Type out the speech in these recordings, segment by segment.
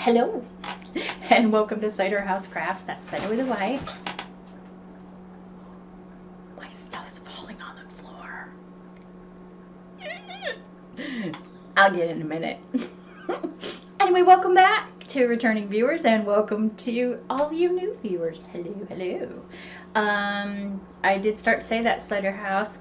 Hello, and welcome to Cyder House Crafts. That's Cyder with a Y. My stuff's falling on the floor. I'll get in a minute. Anyway, welcome back to returning viewers, and welcome to all you new viewers. Hello, hello. I did start to say that Cyder House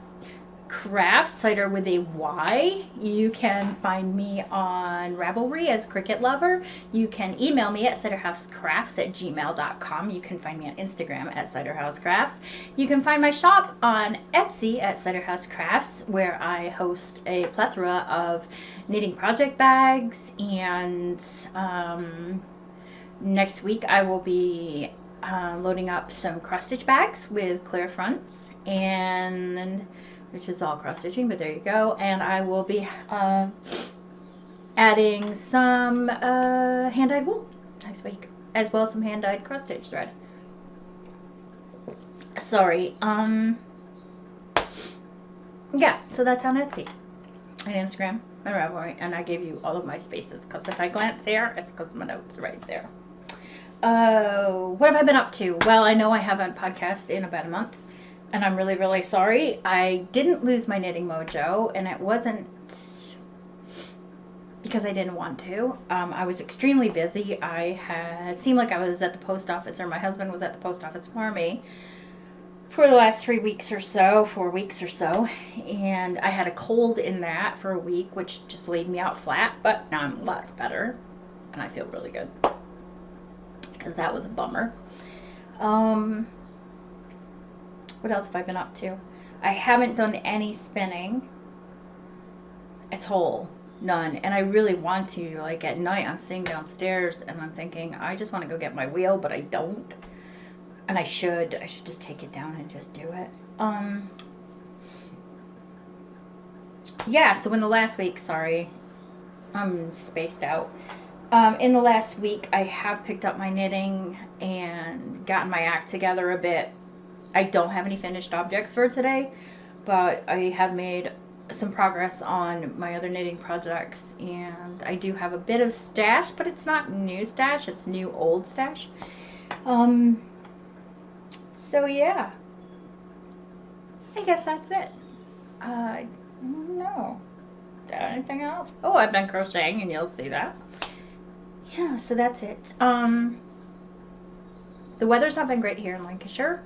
Crafts, Cyder with a Y. You can find me on Ravelry as Cricket Lover. You can email me at ciderhousecrafts@gmail.com. You can find me on Instagram at ciderhousecrafts. You can find my shop on Etsy at Cyder House Crafts, where I host a plethora of knitting project bags. And next week I will be loading up some cross stitch bags with clear fronts, and which is all cross stitching, but there you go. And I will be adding some hand-dyed wool next week, as well as some hand-dyed cross stitch thread. Sorry. Yeah, so that's on Etsy and Instagram and Ravelry, and I gave you all of my spaces because if I glance here, it's because my notes are right there. What have I been up to? Well, I know I haven't podcasted in about a month, and I'm really, really sorry. I didn't lose my knitting mojo, and it wasn't because I didn't want to. I was extremely busy. It seemed like I was at the post office, or my husband was at the post office for me for the last 4 weeks or so, and I had a cold in that for a week, which just laid me out flat, but now I'm lots better, and I feel really good, because that was a bummer. What else have I been up to? I haven't done any spinning at all. None. And I really want to. Like at night, I'm sitting downstairs and I'm thinking, I just want to go get my wheel, but I don't. And I should just take it down and just do it. Yeah, so in the last week, sorry, I'm spaced out. In the last week, I have picked up my knitting and gotten my act together a bit. I don't have any finished objects for today, but I have made some progress on my other knitting projects, and I do have a bit of stash, but it's not new stash, it's new old stash. So yeah, I guess that's it. No. Anything else? Oh, I've been crocheting, and you'll see that. Yeah, so that's it. The weather's not been great here in Lancashire.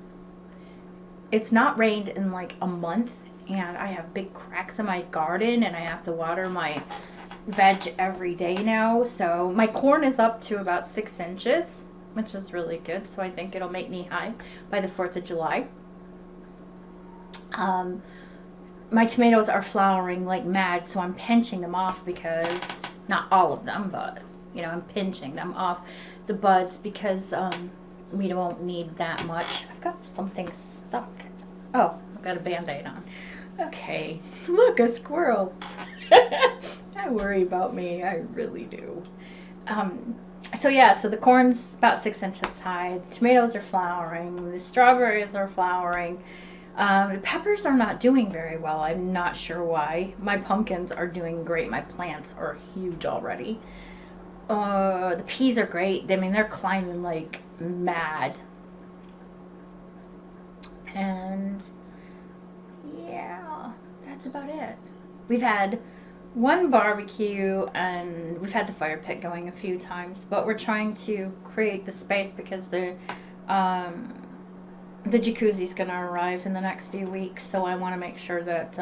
It's not rained in like a month, and I have big cracks in my garden, and I have to water my veg every day now. So my corn is up to about 6 inches, which is really good. So I think it'll make knee high by the 4th of July. My tomatoes are flowering like mad, so I'm pinching them off because, not all of them, but you know, I'm pinching them off the buds because we don't need that much. I've got something stuck. Oh, I've got a band-aid on. Okay, look, a squirrel. I worry about me, I really do. So yeah, so the corn's about 6 inches high. The tomatoes are flowering. The strawberries are flowering. The peppers are not doing very well. I'm not sure why. My pumpkins are doing great. My plants are huge already. The peas are great. I mean, they're climbing like mad. And yeah, that's about it. We've had one barbecue and we've had the fire pit going a few times, but we're trying to create the space because the jacuzzi's going to arrive in the next few weeks, so I want to make sure that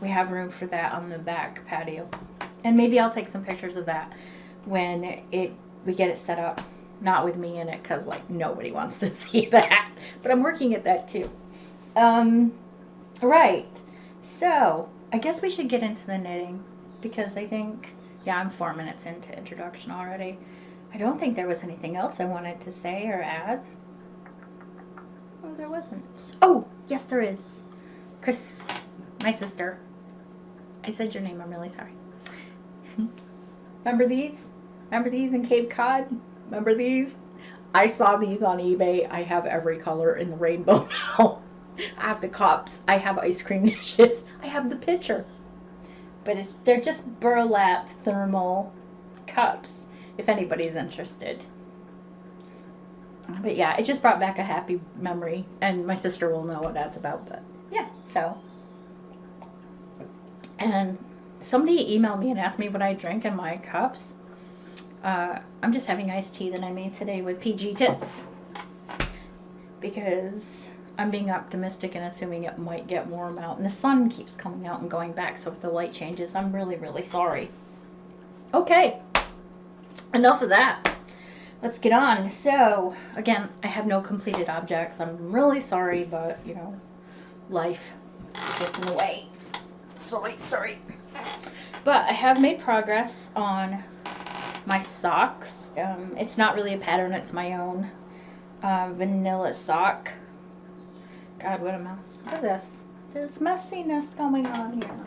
we have room for that on the back patio. And maybe I'll take some pictures of that when we get it set up. Not with me in it, because like nobody wants to see that. But I'm working at that too. Right. So I guess we should get into the knitting, because I think, yeah, I'm 4 minutes into introduction already. I don't think there was anything else I wanted to say or add. Oh, there wasn't. Oh, yes, there is. Chris, my sister. I said your name. I'm really sorry. Remember these? Remember these in Cape Cod? Remember these? I saw these on eBay. I have every color in the rainbow now. I have the cups. I have ice cream dishes. I have the pitcher. But they're just burlap thermal cups. if anybody's interested. But yeah, it just brought back a happy memory, and my sister will know what that's about. But yeah, so. And somebody emailed me and asked me what I drink in my cups. I'm just having iced tea that I made today with PG tips, because I'm being optimistic and assuming it might get warm out. And the sun keeps coming out and going back, so if the light changes, I'm really, really sorry. Okay, enough of that. Let's get on. So, again, I have no completed objects. I'm really sorry, but, you know, life gets in the way. Sorry. But I have made progress on my socks. It's not really a pattern. It's my own vanilla sock. God, what a mess. Look at this. There's messiness going on here.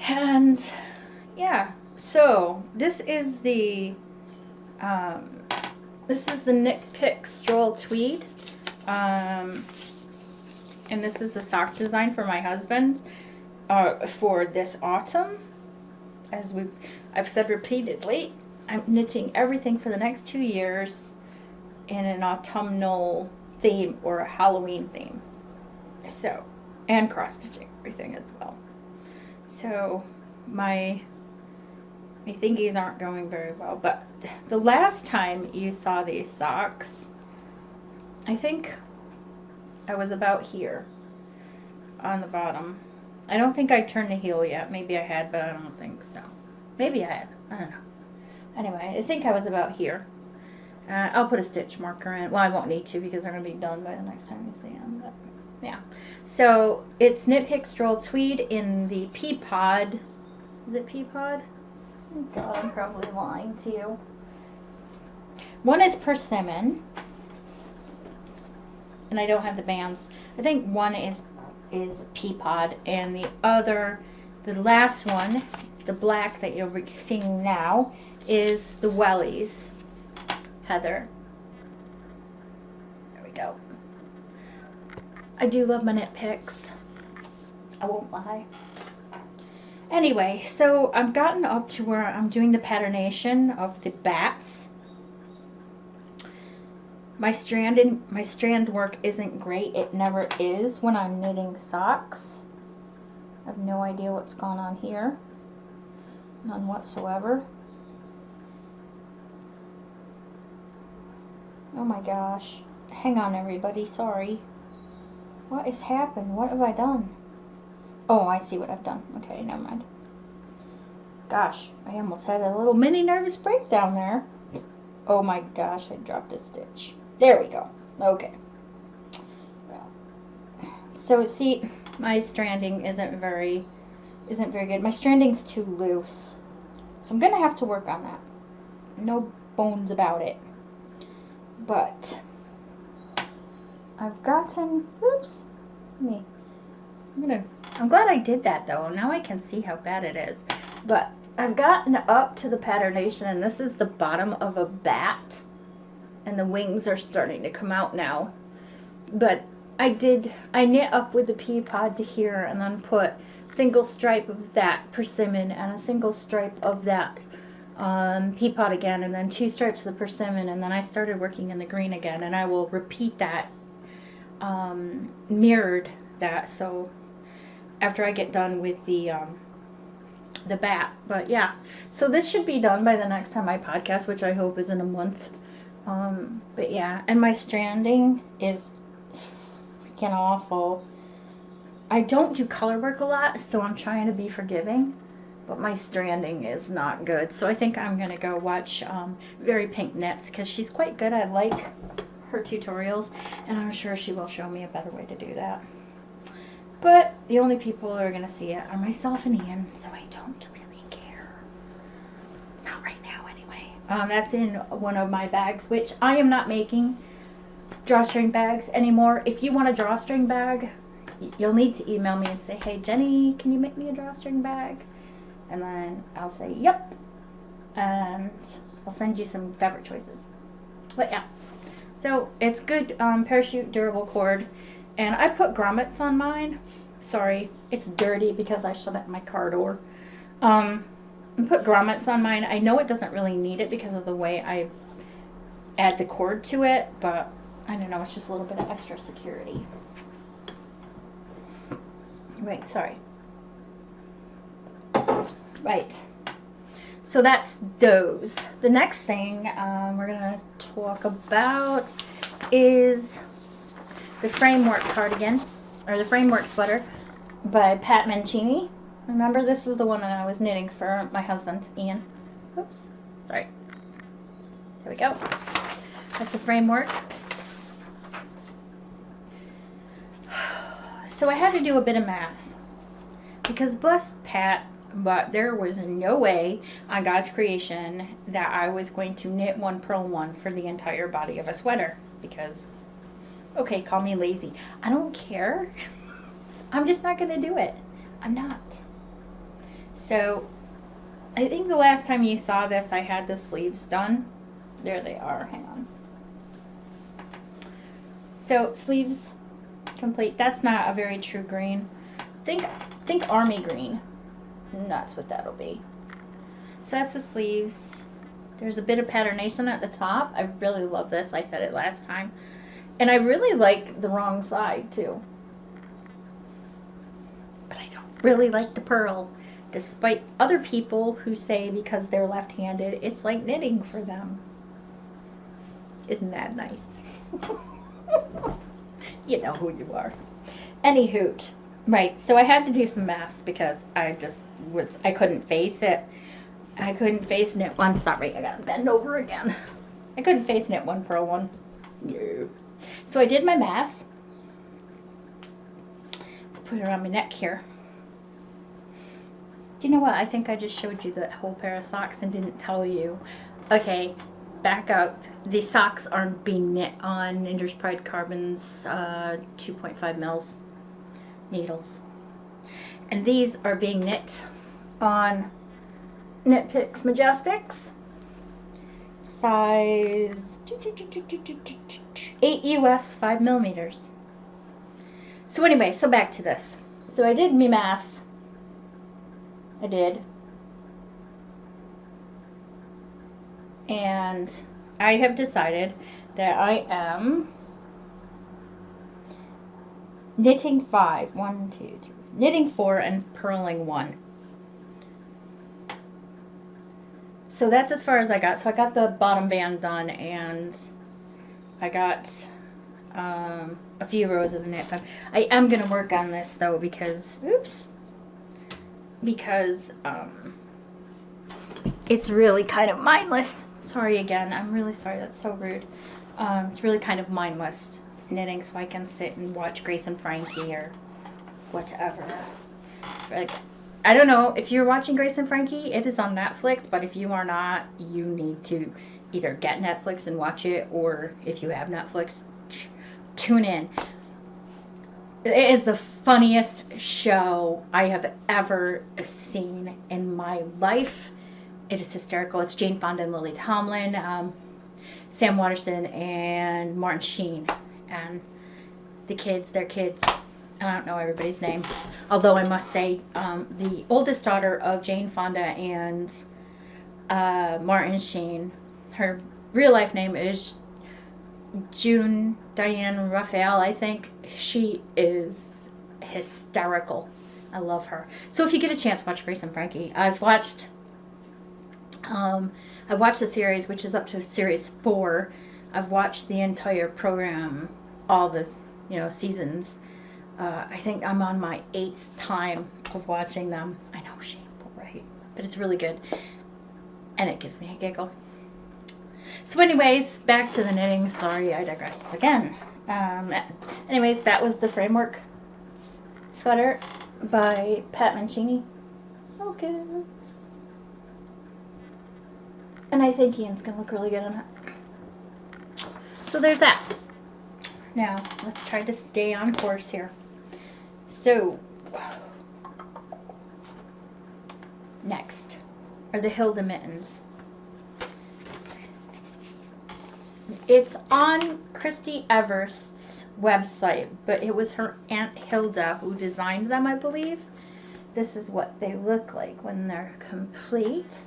And, yeah. So, this is the Knit Pick Stroll Tweed. And this is the sock design for my husband for this autumn. As I've said repeatedly, I'm knitting everything for the next 2 years in an autumnal theme or a Halloween theme. So, and cross-stitching everything as well. So, my thingies aren't going very well, but the last time you saw these socks, I think I was about here on the bottom. I don't think I turned the heel yet. Maybe I had, but I don't think so. Maybe I had. I don't know. Anyway, I think I was about here. I'll put a stitch marker in. Well, I won't need to because they're going to be done by the next time you see them. But yeah. So it's Knit Pick Stroll Tweed in the pea pod. Is it pea pod? Oh God, I'm probably lying to you. One is persimmon, and I don't have the bands. I think one is pea pod, and the other, the last one, the black that you're seeing now, is the wellies. Heather. There we go. I do love my knit picks. I won't lie. Anyway, so I've gotten up to where I'm doing the patternation of the bats. My strand work isn't great. It never is when I'm knitting socks. I have no idea what's going on here. None whatsoever. Oh my gosh. Hang on everybody, sorry. What has happened? What have I done? Oh, I see what I've done. Okay, never mind. Gosh, I almost had a little mini nervous breakdown there. Oh my gosh, I dropped a stitch. There we go. Okay. So see, my stranding isn't very good. My stranding's too loose. So I'm gonna have to work on that. No bones about it. But I've gotten, oops, I'm glad I did that though. Now I can see how bad it is. But I've gotten up to the patternation, and this is the bottom of a bat, and the wings are starting to come out now. But I knit up with the pea pod to here, and then put single stripe of that persimmon and a single stripe of that pea pod again, and then 2 stripes of the persimmon, and then I started working in the green again, and I will repeat that, mirrored that, so after I get done with the bat. But yeah, so this should be done by the next time I podcast, which I hope is in a month. But yeah, and my stranding is freaking awful. I don't do color work a lot, so I'm trying to be forgiving, but my stranding is not good. So I think I'm gonna go watch Very Pink Knits, because she's quite good. I like her tutorials, and I'm sure she will show me a better way to do that. But the only people who are going to see it are myself and Ian, so I don't really care. Not right now, anyway. That's in one of my bags, which I am not making drawstring bags anymore. If you want a drawstring bag, you'll need to email me and say, hey, Jenny, can you make me a drawstring bag? And then I'll say, yep. And I'll send you some fabric choices. But yeah. So it's good parachute durable cord. And I put grommets on mine. Sorry, it's dirty because I shut it in my car door. and put grommets on mine. I know it doesn't really need it because of the way I add the cord to it, but I don't know, it's just a little bit of extra security. Right, sorry. Right. So that's those. The next thing we're going to talk about is the framework cardigan, or the framework sweater by Pat Mancini. Remember, this is the one that I was knitting for my husband, Ian. Oops, sorry. There we go. That's the framework. So I had to do a bit of math because bless Pat, but there was no way on God's creation that I was going to knit one purl one for the entire body of a sweater because, okay, call me lazy. I don't care. I'm just not going to do it. I'm not. So I think the last time you saw this, I had the sleeves done. There they are. Hang on. So sleeves complete. That's not a very true green. Think army green. And that's what that'll be. So that's the sleeves. There's a bit of patternation at the top. I really love this. I said it last time. And I really like the wrong side too. But I don't really like the purl. Despite other people who say because they're left-handed, it's like knitting for them. Isn't that nice? You know who you are. Any hoot. Right, so I had to do some math because I couldn't face it. I couldn't face knit one. Sorry, I gotta bend over again. I couldn't face knit one purl one. No. So I did my math. Let's put it around my neck here. Do you know what? I think I just showed you that whole pair of socks and didn't tell you. Okay, back up. These socks aren't being knit on Knitter's Pride Carbon's 2.5 mils needles. And these are being knit on Knit Picks Majestics. Size 8 US 5 millimeters. So anyway, so back to this. So I did me math. I did. And I have decided that I am knitting 5. 1, 2, 3. Knitting 4 and purling 1. So that's as far as I got. So I got the bottom band done and I got a few rows of the knit. I am going to work on this though because, oops, because it's really kind of mindless. Sorry again, I'm really sorry, that's so rude. It's really kind of mindless knitting so I can sit and watch Grace and Frankie or whatever. Like, I don't know, if you're watching Grace and Frankie, it is on Netflix, but if you are not, you need to either get Netflix and watch it, or if you have Netflix, tune in. It is the funniest show I have ever seen in my life. It is hysterical. It's Jane Fonda and Lily Tomlin, Sam Waterston, and Martin Sheen. And the kids, their kids. I don't know everybody's name. Although I must say, the oldest daughter of Jane Fonda and Martin Sheen, her real life name is June Diane Raphael, I think. She is hysterical. I love her. So if you get a chance, watch Grace and Frankie. I watched the series, which is up to series 4. I've watched the entire program, all the seasons. I think I'm on my 8th time of watching them. I know, shameful, right? But it's really good. And it gives me a giggle. So anyways, back to the knitting. Sorry, I digressed again. Anyways, that was the framework sweater by Pat Mancini. Okay. And I think Ian's going to look really good on it. So there's that. Now, let's try to stay on course here. So, next are the Hilda mittens. It's on Christy Everst's website, but it was her Aunt Hilda who designed them, I believe. this is what they look like when they're complete.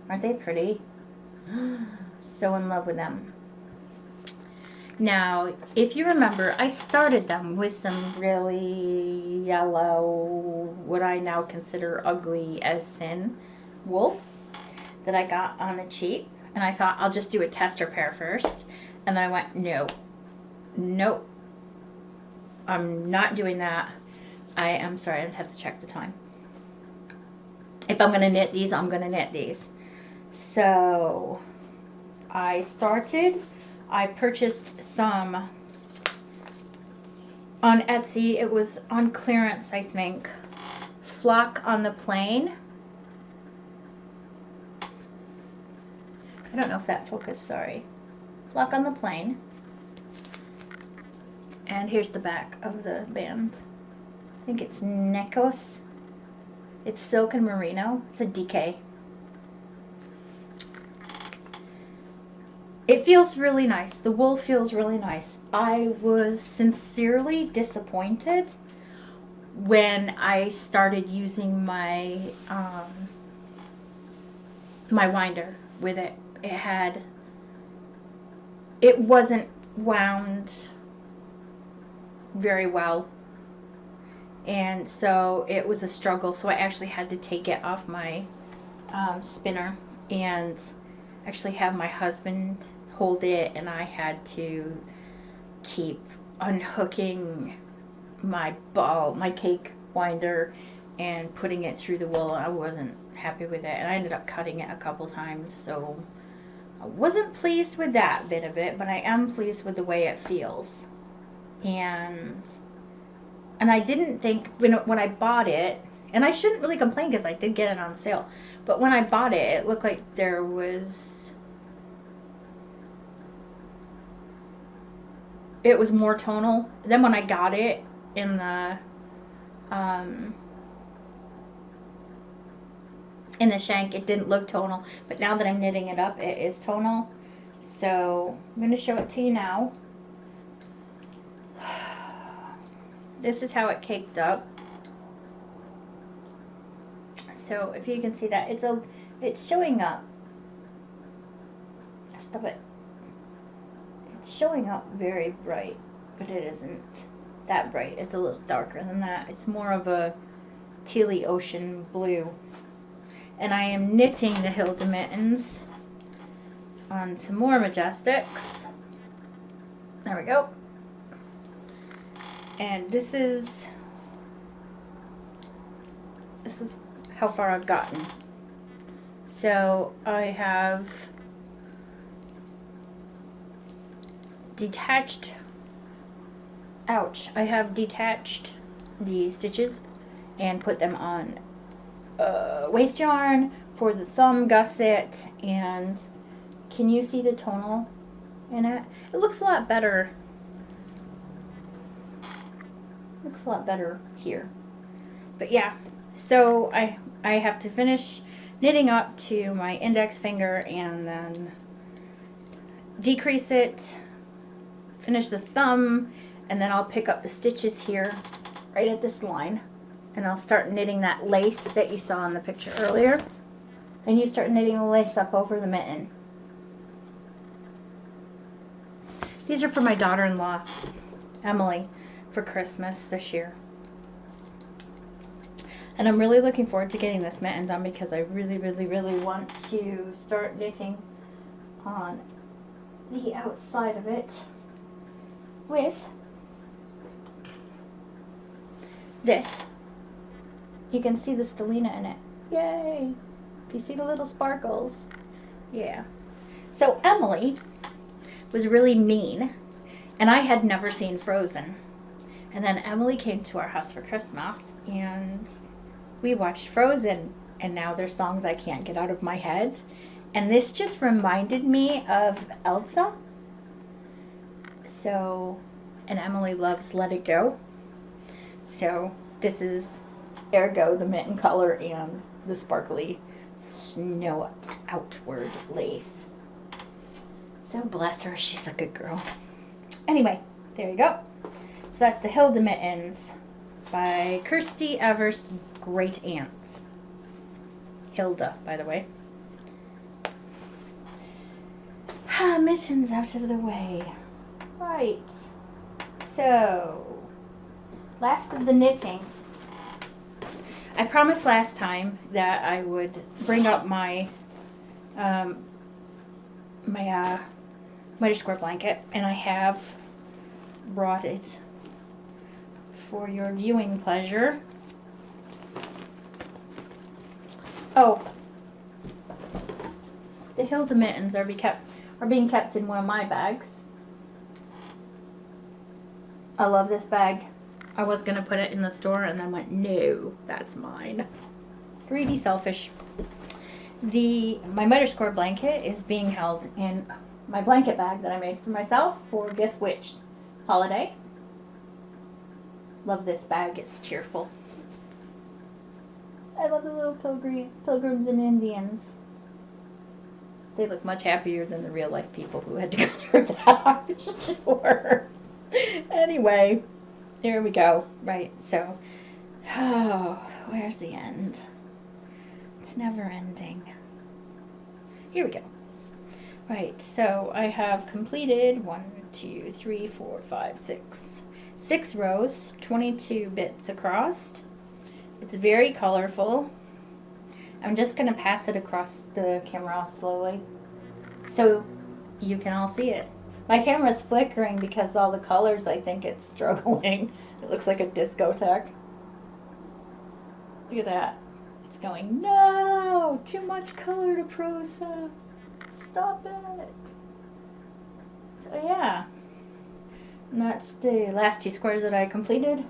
Aren't they pretty? So in love with them. Now, if you remember, I started them with some really yellow, what I now consider ugly as sin wool that I got on the cheap. And I thought I'll just do a tester pair first. And then I went, nope, I'm not doing that. I am sorry, I'd have to check the time. If I'm going to knit these, I'm going to knit these. So I purchased some on Etsy. It was on clearance, I think. Flock on the Plain. I don't know if that focused, sorry. Flock on the Plain. And here's the back of the band. I think it's Necos. It's silk and merino. It's a DK. It feels really nice. The wool feels really nice. I was sincerely disappointed when I started using my my winder with it. It wasn't wound very well, and so it was a struggle. So I actually had to take it off my spinner and actually have my husband hold it, and I had to keep unhooking my cake winder and putting it through the wool. I wasn't happy with it, and I ended up cutting it a couple times, so I wasn't pleased with that bit of it, but I am pleased with the way it feels. And I didn't think when I bought it, and I shouldn't really complain because I did get it on sale, but when I bought it, it looked like there was it was more tonal. Then when I got it in the shank, it didn't look tonal, but now that I'm knitting it up, it is tonal. So I'm going to show it to you now. This is how it caked up. So if you can see that, it's showing up. Stop it. It's showing up very bright, but it isn't that bright. It's a little darker than that. It's more of a tealy ocean blue. And I am knitting the Hilda Mittens on some more Majestics. There we go. And this is how far I've gotten. So I have detached, I have detached the stitches and put them on waste yarn for the thumb gusset. And can you see the tonal in it? It looks a lot better. Looks a lot better here. But yeah, so I have to finish knitting up to my index finger and then decrease it, finish the thumb, and then I'll pick up the stitches here right at this line, and I'll start knitting that lace that you saw in the picture earlier. And you start knitting the lace up over the mitten. These are for my daughter-in-law, Emily, for Christmas this year. And I'm really looking forward to getting this mitten done because I really, really, really want to start knitting on the outside of it with this. You can see the stellina in it. Yay! If you see the little sparkles. Yeah. So Emily was really mean, and I had never seen Frozen. And then Emily came to our house for Christmas, and we watched Frozen, and now there's songs I can't get out of my head. And this just reminded me of Elsa. So, and Emily loves Let It Go. So this is ergo the mitten color and the sparkly snow outward lace. So bless her, she's a good girl. Anyway, there you go. So that's the Hilda Mittens by Kirsty Everest great aunts. Hilda, by the way. Mittens out of the way. Right. So, last of the knitting. I promised last time that I would bring up my miter square blanket, and I have brought it for your viewing pleasure. Oh, the Hilda mittens are being kept in one of my bags. I love this bag. I was gonna put it in the store and then went, no, that's mine. Greedy, selfish. My miter square blanket is being held in my blanket bag that I made for myself for guess which holiday. Love this bag, it's cheerful. I love the little pilgrims and Indians. They look much happier than the real life people who had to go through that. Sure. Anyway, there we go. Right, so, oh, where's the end? It's never ending. Here we go. Right, so I have completed 6 rows, 22 bits across. It's very colorful. I'm just going to pass it across the camera slowly so you can all see it. My camera's flickering because all the colors, I think it's struggling. It looks like a discotheque. Look at that. It's going, no, too much color to process. Stop it. So yeah, and that's the last 2 squares that I completed.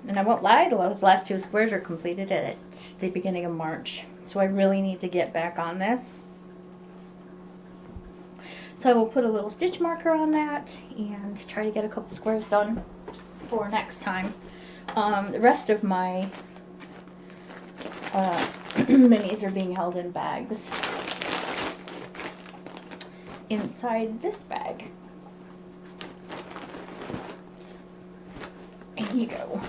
And I won't lie, those last 2 squares are completed at the beginning of March. So I really need to get back on this. So I will put a little stitch marker on that and try to get a couple squares done for next time. The rest of my minis are being held in bags inside this bag. And you go.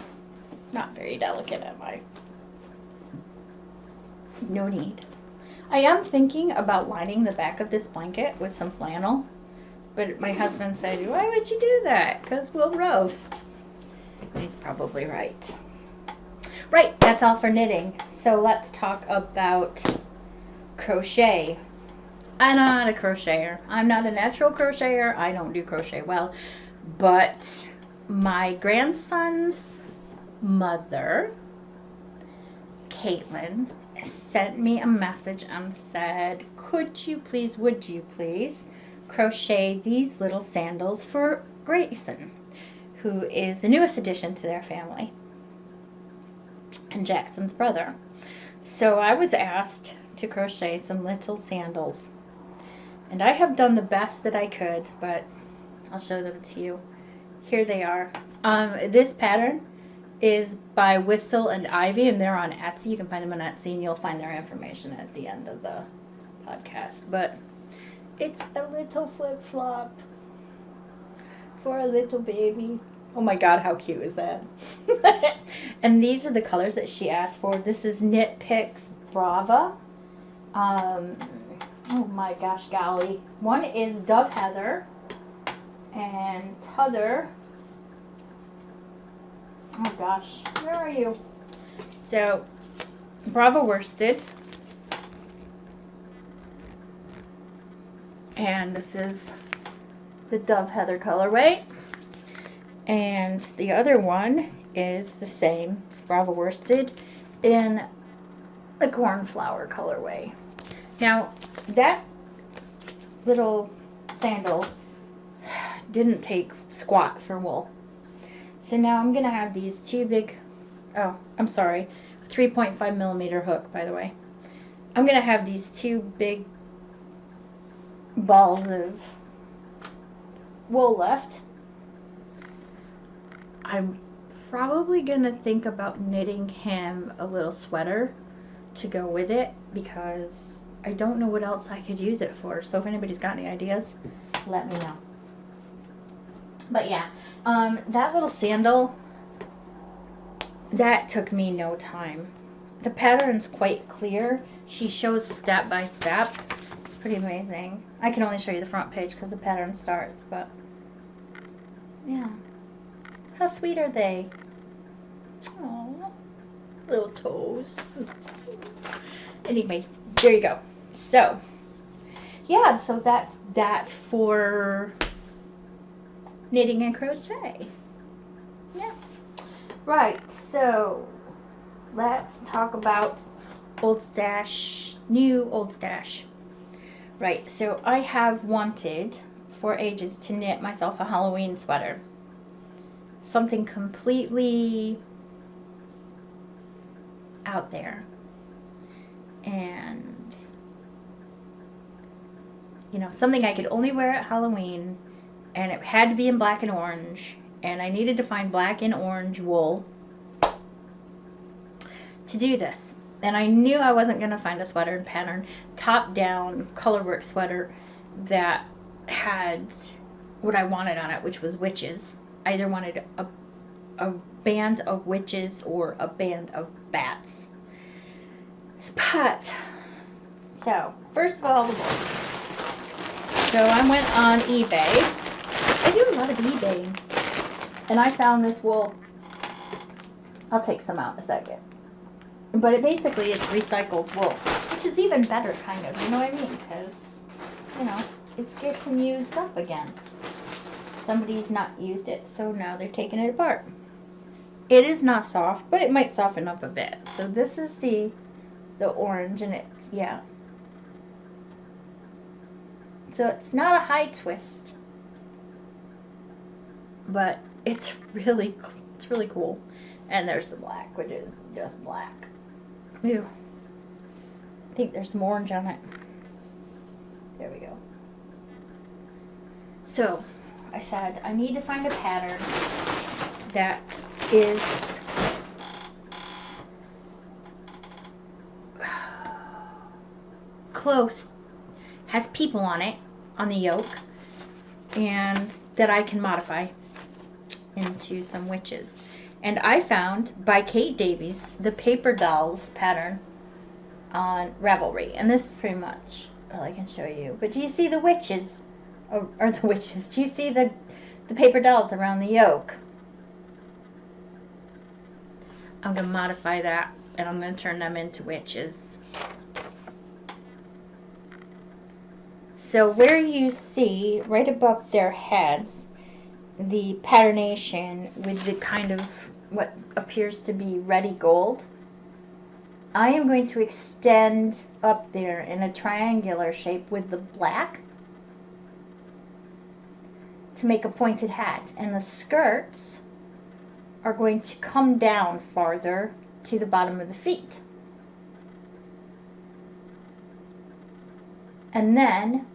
Not very delicate, am I? No need. I am thinking about lining the back of this blanket with some flannel, but my husband said, why would you do that? Because we'll roast. He's probably right. Right, that's all for knitting. So let's talk about crochet. I'm not a crocheter. I'm not a natural crocheter. I don't do crochet well, but my grandson's mother, Caitlin, sent me a message and said, would you please crochet these little sandals for Grayson, who is the newest addition to their family and Jackson's brother. So I was asked to crochet some little sandals, and I have done the best that I could, but I'll show them to you. Here they are. This pattern is by Whistle and Ivy, and they're on Etsy. You can find them on Etsy, and you'll find their information at the end of the podcast. But it's a little flip-flop for a little baby. Oh my god, how cute is that? And these are the colors that she asked for. This is Knit Picks Brava. Oh my gosh, golly. One is Dove Heather, and t'other, oh gosh, where are you? So, Brava worsted. And this is the Dove Heather colorway. And the other one is the same, Brava worsted, in the cornflower colorway. Now, that little sandal didn't take squat for wool. So now I'm going to have these 2 big, oh, I'm sorry, 3.5 millimeter hook, by the way. I'm going to have these 2 big balls of wool left. I'm probably going to think about knitting him a little sweater to go with it, because I don't know what else I could use it for. So if anybody's got any ideas, let me know. But yeah, that little sandal that took me no time. The pattern's quite clear. She shows step by step. It's pretty amazing. I can only show you the front page because the pattern starts, but yeah. How sweet are they? Oh, little toes. Anyway, there you go. So, yeah, so that's that for knitting and crochet. Yeah. Right, so let's talk about old stash, new old stash. Right, so I have wanted for ages to knit myself a Halloween sweater. Something completely out there. And, you know, something I could only wear at Halloween, and it had to be in black and orange, and I needed to find black and orange wool to do this. And I knew I wasn't going to find a sweater pattern, top down colorwork sweater that had what I wanted on it, which was witches. I either wanted a band of witches or a band of bats. But, so, first of all, the wool. So I went on eBay. I do a lot of eBaying. And I found this wool. I'll take some out in a second. But basically it's recycled wool, which is even better, kind of, you know what I mean? Because, you know, it's getting used up again. Somebody's not used it, so now they're taking it apart. It is not soft, but it might soften up a bit. So this is the orange, and it's, yeah. So it's not a high twist, but it's really cool. And there's the black, which is just black. Ew. I think there's some orange on it. There we go. So, I said I need to find a pattern that is close, has people on it, on the yoke, and that I can modify into some witches. And I found, by Kate Davies, the Paper Dolls pattern on Ravelry. And this is pretty much all I can show you. But do you see the witches? Or the witches. Do you see the paper dolls around the yoke? I'm going to modify that, and I'm going to turn them into witches. So where you see, right above their heads, the patternation with the kind of what appears to be ruddy gold, I am going to extend up there in a triangular shape with the black to make a pointed hat. And the skirts are going to come down farther to the bottom of the feet. And then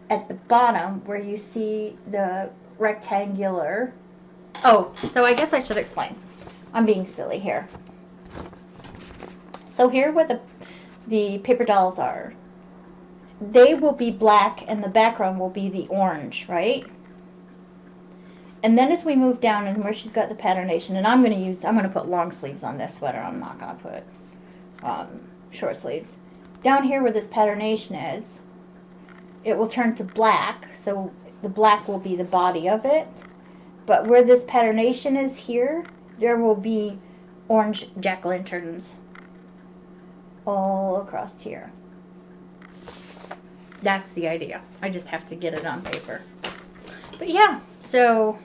at the bottom where you see the rectangular, oh, so I guess I should explain. I'm being silly here. So here where the paper dolls are, they will be black and the background will be the orange, right? And then as we move down and where she's got the patternation, and I'm going to put long sleeves on this sweater. I'm not going to put short sleeves. Down here where this patternation is, it will turn to black, so the black will be the body of it. But where this patternation is here, there will be orange jack-o'-lanterns all across here. That's the idea. I just have to get it on paper. But yeah, so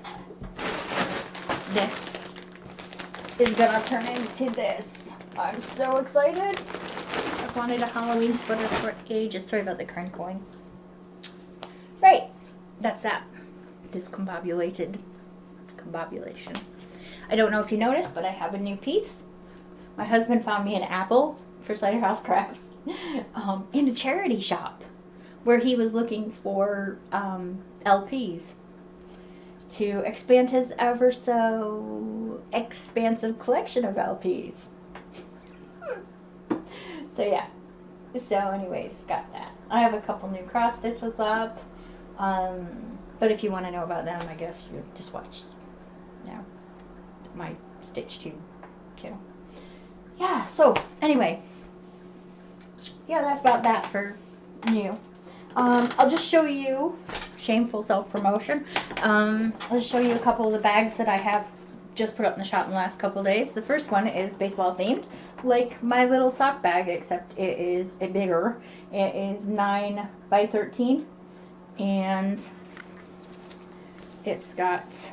this is gonna turn into this. I'm so excited. I've wanted a Halloween sweater for ages. Sorry about the crinkling. Right, that's that. Discombobulated. Combobulation. I don't know if you noticed, but I have a new piece. My husband found me an apple for Cider House Crafts in a charity shop where he was looking for LPs to expand his ever so expansive collection of LPs. So yeah. So anyways, got that. I have a couple new cross stitches up. But if you want to know about them, I guess you just watch, you know, my stitch tube too. Yeah, so anyway, yeah, that's about that for you. I'll just show you, shameful self-promotion, I'll just show you a couple of the bags that I have just put up in the shop in the last couple of days. The first one is baseball themed, like my little sock bag, except it is a bigger. It is 9 by 13, and it's got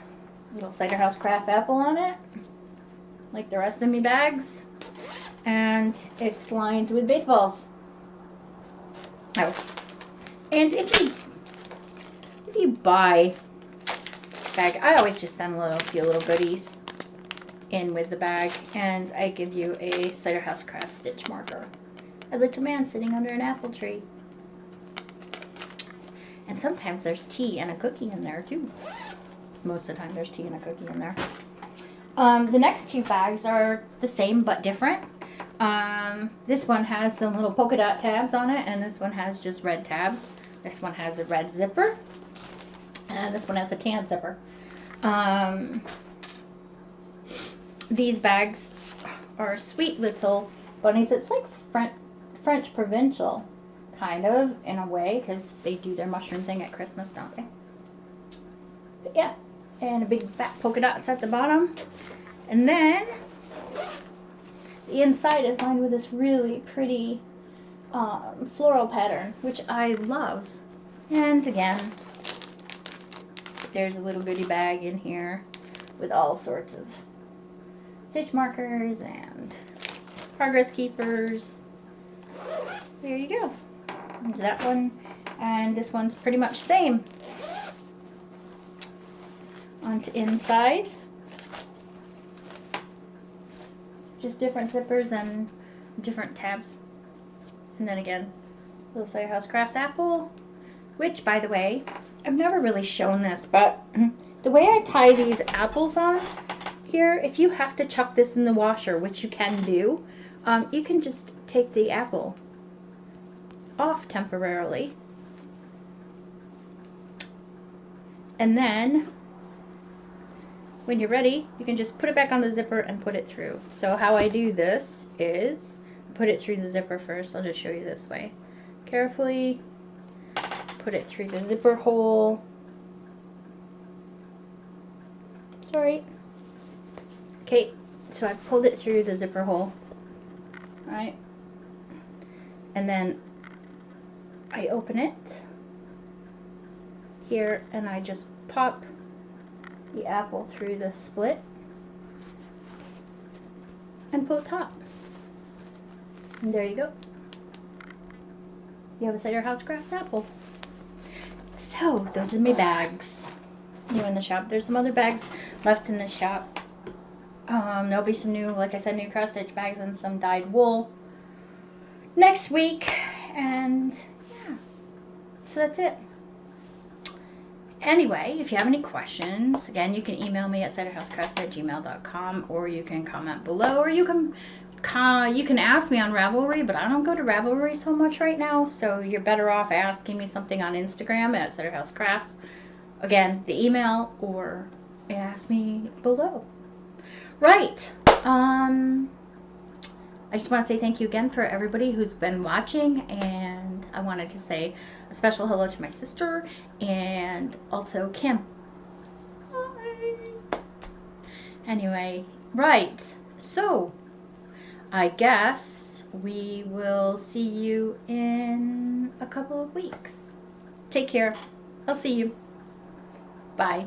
little Cider House craft apple on it, like the rest of me bags, and it's lined with baseballs. Oh, and if you buy a bag, I always just send a few little goodies in with the bag, and I give you a Cider House craft stitch marker, a little man sitting under an apple tree, and sometimes there's tea and a cookie in there too. Most of the time there's tea and a cookie in there. The next two bags are the same but different. This one has some little polka dot tabs on it, and this one has just red tabs. This one has a red zipper, and this one has a tan zipper. These bags are sweet little bunnies. It's like French provincial, kind of, in a way, because they do their mushroom thing at Christmas, don't they? But yeah, and a big fat polka dots at the bottom. And then the inside is lined with this really pretty floral pattern, which I love. And again, there's a little goodie bag in here with all sorts of stitch markers and progress keepers. There you go. There's that one, and this one's pretty much the same. On to inside. Just different zippers and different tabs. And then again, little Cider House Crafts apple, which, by the way, I've never really shown this, but the way I tie these apples on here, if you have to chuck this in the washer, which you can do, you can just take the apple off temporarily. And then when you're ready, you can just put it back on the zipper and put it through. So how I do this is put it through the zipper first. I'll just show you this way. Carefully put it through the zipper hole. Sorry. Okay, so I pulled it through the zipper hole. Right? And then I open it here, and I just pop the apple through the split and pull top. And there you go. You have a Cider House Crafts apple. So those are my bags. New in the shop. There's some other bags left in the shop. There'll be some new, like I said, new cross stitch bags and some dyed wool next week. And yeah, so that's it. Anyway, if you have any questions, again, you can email me at ciderhousecrafts@gmail.com, or you can comment below, or you can ask me on Ravelry, but I don't go to Ravelry so much right now, so you're better off asking me something on Instagram at ciderhousecrafts. Again, the email, or ask me below. Right. I just want to say thank you again for everybody who's been watching, and I wanted to say a special hello to my sister and also Kim. Hi. Anyway, right. So, I guess we will see you in a couple of weeks. Take care. I'll see you. Bye.